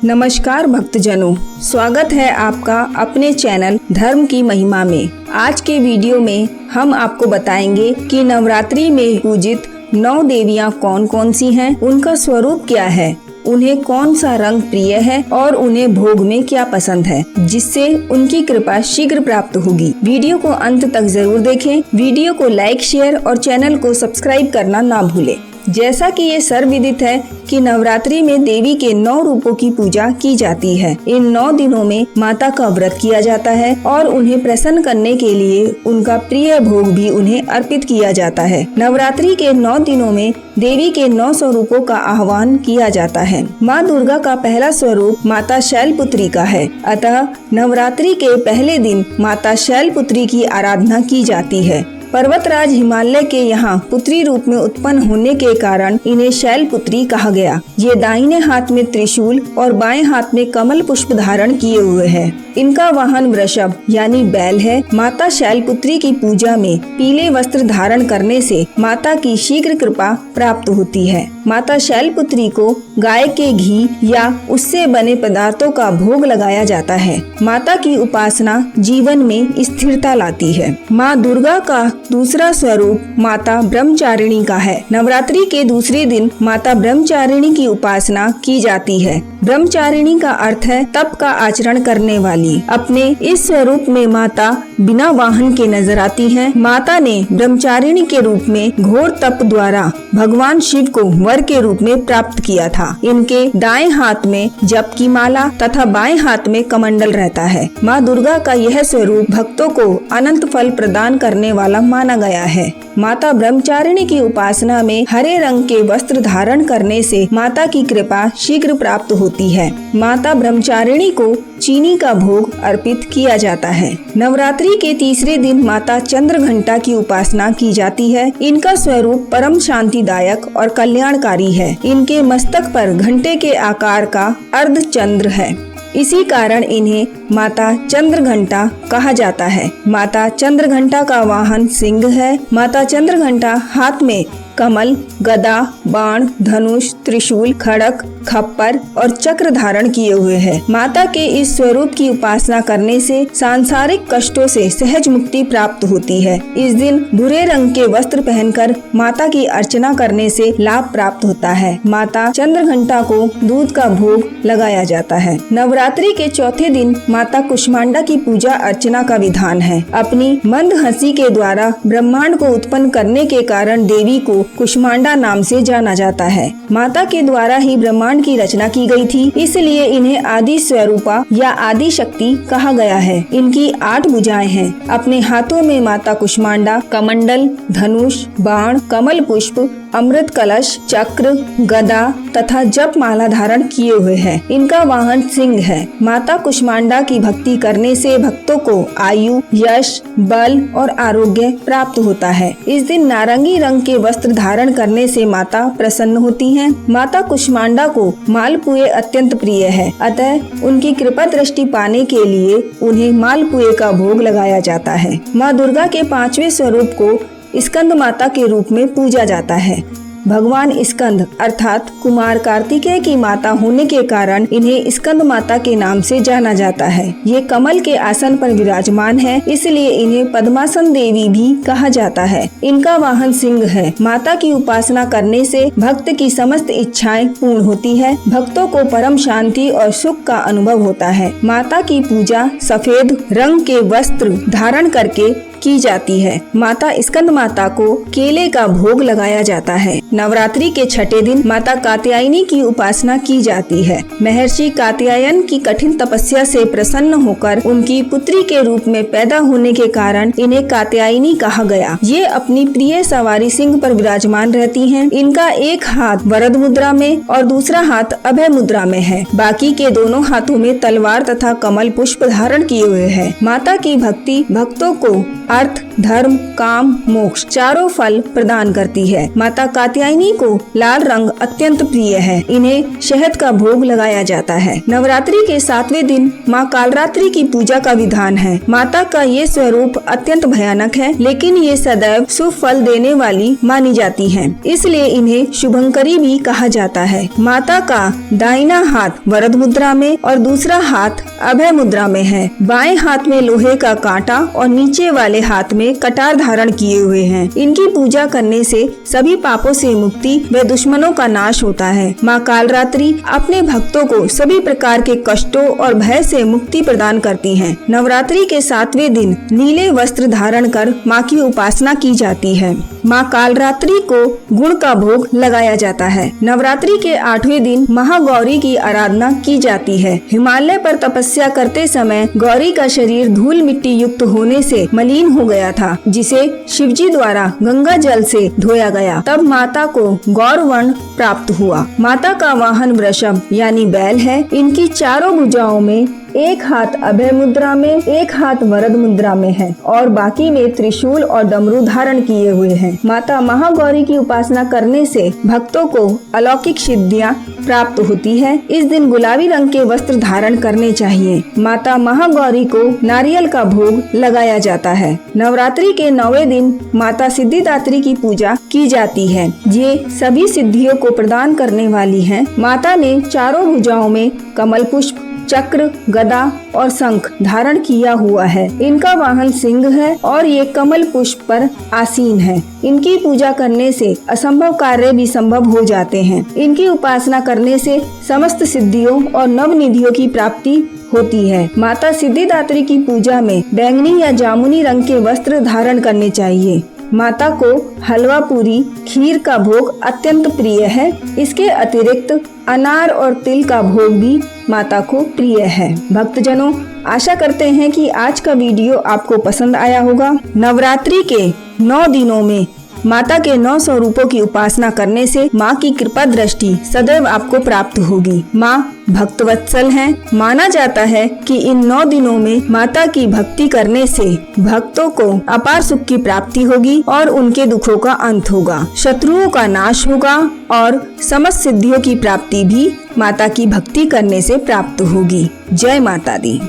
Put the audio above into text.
नमस्कार भक्तजनों, स्वागत है आपका अपने चैनल धर्म की महिमा में। आज के वीडियो में हम आपको बताएंगे कि नवरात्रि में पूजित 9 देवियां कौन कौन सी हैं, उनका स्वरूप क्या है, उन्हें कौन सा रंग प्रिय है और उन्हें भोग में क्या पसंद है, जिससे उनकी कृपा शीघ्र प्राप्त होगी। वीडियो को अंत तक जरूर देखें। वीडियो को लाइक, शेयर और चैनल को सब्सक्राइब करना ना भूलें। जैसा कि ये सर्वविदित है कि नवरात्रि में देवी के 9 रूपों की पूजा की जाती है। इन 9 दिनों में माता का व्रत किया जाता है और उन्हें प्रसन्न करने के लिए उनका प्रिय भोग भी उन्हें अर्पित किया जाता है। नवरात्रि के 9 दिनों में देवी के 9 स्वरूपों का आह्वान किया जाता है। माँ दुर्गा का पहला स्वरूप माता शैलपुत्री का है। अतः नवरात्रि के पहले दिन माता शैलपुत्री की आराधना की जाती है। पर्वतराज हिमालय के यहाँ पुत्री रूप में उत्पन्न होने के कारण इन्हें शैलपुत्री कहा गया। ये दाहिने हाथ में त्रिशूल और बाएं हाथ में कमल पुष्प धारण किए हुए हैं। इनका वाहन वृषभ यानी बैल है। माता शैलपुत्री की पूजा में पीले वस्त्र धारण करने से माता की शीघ्र कृपा प्राप्त होती है। माता शैलपुत्री को गाय के घी या उससे बने पदार्थों का भोग लगाया जाता है। माता की उपासना जीवन में स्थिरता लाती है। माँ दुर्गा का दूसरा स्वरूप माता ब्रह्मचारिणी का है। नवरात्रि के दूसरे दिन माता ब्रह्मचारिणी की उपासना की जाती है। ब्रह्मचारिणी का अर्थ है तप का आचरण करने वाली। अपने इस स्वरूप में माता बिना वाहन के नजर आती है। माता ने ब्रह्मचारिणी के रूप में घोर तप द्वारा भगवान शिव को वर के रूप में प्राप्त किया था। इनके दाएं हाथ में जप की माला तथा बाएं हाथ में कमंडल रहता है। माँ दुर्गा का यह स्वरूप भक्तों को अनंत फल प्रदान करने वाला माना गया है। माता ब्रह्मचारिणी की उपासना में हरे रंग के वस्त्र धारण करने से माता की कृपा शीघ्र प्राप्त होती है। माता ब्रह्मचारिणी को चीनी का भोग अर्पित किया जाता है। नवरात्रि के तीसरे दिन माता चंद्रघंटा की उपासना की जाती है। इनका स्वरूप परम शांतिदायक और कल्याणकारी है। इनके मस्तक पर घंटे के आकार का अर्ध चंद्र है। इसी कारण इन्हें माता चंद्रघंटा कहा जाता है। माता चंद्रघंटा का वाहन सिंह है। माता चंद्रघंटा हाथ में कमल, गदा, बाण, धनुष, त्रिशूल, खड़ग, खप्पर और चक्र धारण किए हुए है। माता के इस स्वरूप की उपासना करने से सांसारिक कष्टों से सहज मुक्ति प्राप्त होती है। इस दिन भूरे रंग के वस्त्र पहनकर माता की अर्चना करने से लाभ प्राप्त होता है। माता चंद्रघंटा को दूध का भोग लगाया जाता है। नवरात्रि के चौथे दिन माता कुष्मांडा की पूजा अर्चना का विधान है। अपनी मंद हंसी के द्वारा ब्रह्मांड को उत्पन्न करने के कारण देवी को कुष्मांडा नाम से जाना जाता है। माता के द्वारा ही ब्रह्मांड की रचना की गई थी, इसलिए इन्हें आदि स्वरूपा या आदि शक्ति कहा गया है। इनकी 8 भुजाएं हैं। अपने हाथों में माता कुष्मांडा कमंडल, धनुष, बाण, कमल पुष्प, अमृत कलश, चक्र, गदा तथा जप माला धारण किए हुए हैं। इनका वाहन सिंह है। माता कुष्मांडा की भक्ति करने से भक्तों को आयु, यश, बल और आरोग्य प्राप्त होता है। इस दिन नारंगी रंग के वस्त्र धारण करने से माता प्रसन्न होती हैं। माता कुष्मांडा को मालपुए अत्यंत प्रिय है। अतः उनकी कृपा दृष्टि पाने के लिए उन्हें मालपुए का भोग लगाया जाता है। माँ दुर्गा के 5वें स्वरूप को स्कंद माता के रूप में पूजा जाता है। भगवान स्कंद अर्थात कुमार कार्तिकेय की माता होने के कारण इन्हें स्कंद माता के नाम से जाना जाता है। ये कमल के आसन पर विराजमान है, इसलिए इन्हें पद्मासन देवी भी कहा जाता है। इनका वाहन सिंह है। माता की उपासना करने से भक्त की समस्त इच्छाएं पूर्ण होती है। भक्तों को परम शांति और सुख का अनुभव होता है। माता की पूजा सफेद रंग के वस्त्र धारण करके की जाती है। माता स्कंद माता को केले का भोग लगाया जाता है। नवरात्रि के छठे दिन माता कात्यायनी की उपासना की जाती है। महर्षि कात्यायन की कठिन तपस्या से प्रसन्न होकर उनकी पुत्री के रूप में पैदा होने के कारण इन्हें कात्यायनी कहा गया। ये अपनी प्रिय सवारी सिंह पर विराजमान रहती हैं। इनका एक हाथ वरद मुद्रा में और दूसरा हाथ अभय मुद्रा में है। बाकी के दोनों हाथों में तलवार तथा कमल पुष्प धारण किए हुए है। माता की भक्ति भक्तों को अर्थ, धर्म, काम, मोक्ष चारों फल प्रदान करती है। माता कात्यायनी को लाल रंग अत्यंत प्रिय है। इन्हें शहद का भोग लगाया जाता है। नवरात्रि के 7वें दिन माँ कालरात्रि की पूजा का विधान है। माता का ये स्वरूप अत्यंत भयानक है, लेकिन ये सदैव शुभ फल देने वाली मानी जाती है, इसलिए इन्हें शुभंकरी भी कहा जाता है। माता का दाहिना हाथ वरद मुद्रा में और दूसरा हाथ अभय मुद्रा में है। बाएं हाथ में लोहे का कांटा और नीचे वाले हाथ में कटार धारण किए हुए हैं। इनकी पूजा करने से सभी पापों से मुक्ति व दुश्मनों का नाश होता है। माँ कालरात्रि अपने भक्तों को सभी प्रकार के कष्टों और भय से मुक्ति प्रदान करती हैं। नवरात्रि के 7वें दिन नीले वस्त्र धारण कर माँ की उपासना की जाती है। माँ कालरात्रि को गुड़ का भोग लगाया जाता है। नवरात्रि के 8वें दिन महागौरी की आराधना की जाती है। हिमालय पर तपस्या करते समय गौरी का शरीर धूल मिट्टी युक्त होने से मलिन हो गया था, जिसे शिवजी द्वारा गंगा जल से धोया गया। तब माता को गौर वर्ण प्राप्त हुआ। माता का वाहन वृषभ यानी बैल है। इनकी चारों भुजाओं में एक हाथ अभय मुद्रा में, एक हाथ वरद मुद्रा में है और बाकी में त्रिशूल और डमरू धारण किए हुए हैं। माता महागौरी की उपासना करने से भक्तों को अलौकिक सिद्धियां प्राप्त होती है। इस दिन गुलाबी रंग के वस्त्र धारण करने चाहिए। माता महागौरी को नारियल का भोग लगाया जाता है। नवरात्रि के 9वें दिन माता सिद्धिदात्री की पूजा की जाती है। ये सभी सिद्धियों को प्रदान करने वाली है। माता ने चारों भुजाओं में कमल पुष्प, चक्र, गदा और शंख धारण किया हुआ है। इनका वाहन सिंह है और ये कमल पुष्प पर आसीन है। इनकी पूजा करने से असंभव कार्य भी संभव हो जाते हैं। इनकी उपासना करने से समस्त सिद्धियों और नव निधियों की प्राप्ति होती है। माता सिद्धिदात्री की पूजा में बैंगनी या जामुनी रंग के वस्त्र धारण करने चाहिए। माता को हलवा पूरी, खीर का भोग अत्यंत प्रिय है। इसके अतिरिक्त अनार और तिल का भोग भी माता को प्रिय है। भक्तजनों, आशा करते हैं कि आज का वीडियो आपको पसंद आया होगा। नवरात्रि के 9 दिनों में माता के 9 स्वरूपों की उपासना करने से माँ की कृपा दृष्टि सदैव आपको प्राप्त होगी। माँ भक्तवत्सल हैं। माना जाता है कि इन 9 दिनों में माता की भक्ति करने से भक्तों को अपार सुख की प्राप्ति होगी और उनके दुखों का अंत होगा, शत्रुओं का नाश होगा और समस्त सिद्धियों की प्राप्ति भी माता की भक्ति करने से प्राप्त होगी। जय माता दी।